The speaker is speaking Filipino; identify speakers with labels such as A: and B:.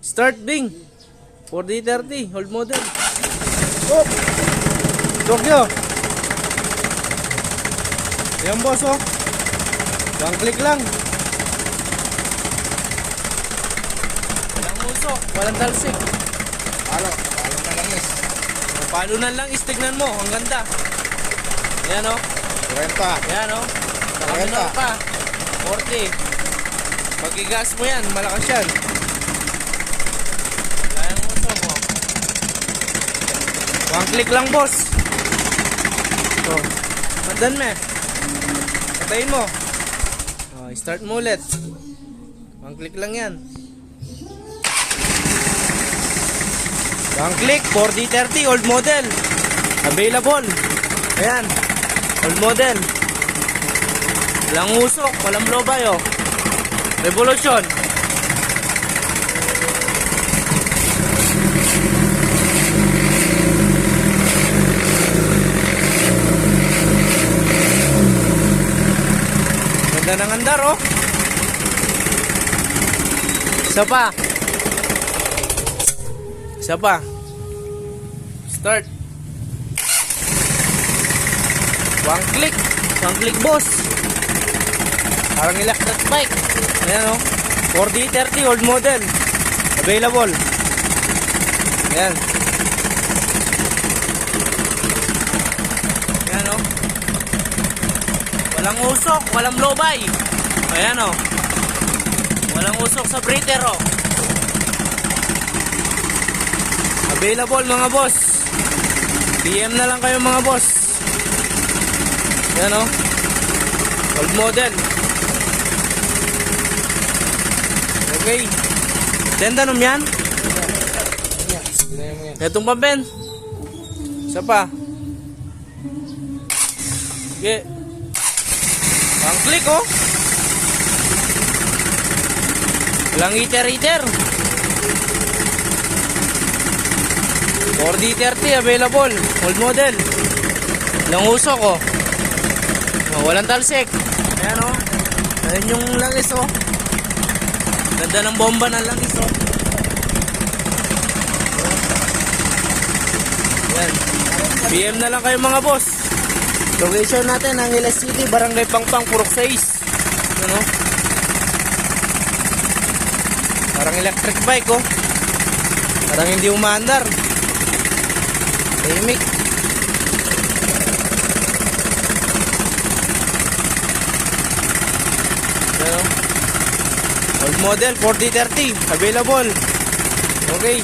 A: Start ding. 4D30, old model. Oh! Tokyo. Yan boss oh. One click lang. Walang usok, walang talsik.
B: Palo na lang is.
A: Palo na lang is, tignan mo, ang ganda. Yan oh.
B: 40.
A: Yan oh. Nakaminor pa. 40. Magigas mo yan, malakas yan. Kaya mo usok oh. One click lang boss. So, madan me. Patayin mo. Oh, start mo ulit. One click lang yan. One click, 4D30, old model. Available. Ayan. Old model. Walang usok, walang blowby oh. Revolution. Ganda ng andar oh. Isa pa. Isa pa. Start. One click. One click boss. Parang electric bike. Ayan oh. 4D30 old model. Available. Ayan. Ayan oh. Walang usok, walang blow-by. Ayan oh. Walang usok sa breather oh. Available mga boss. PM na lang kayo mga boss. Ayan oh. Old model. Okay. Ganda nung yan. Itong pampen. Isa pa. Okay. Ang click oh. Walang heater. 4D30 available. Old model. Walang usok oh. Walang talsik. Ayan oh. Ayan yung langis oh. Ganda ng bomba ng langis oh. Ayan. PM na lang kayo mga boss. Location natin Angeles City, Barangay Pangpang, Purok 6. Ayan oh. Parang electric bike oh. Parang hindi umaandar. Tahimik. Ayan oh. Old model 4D30 available. Okay.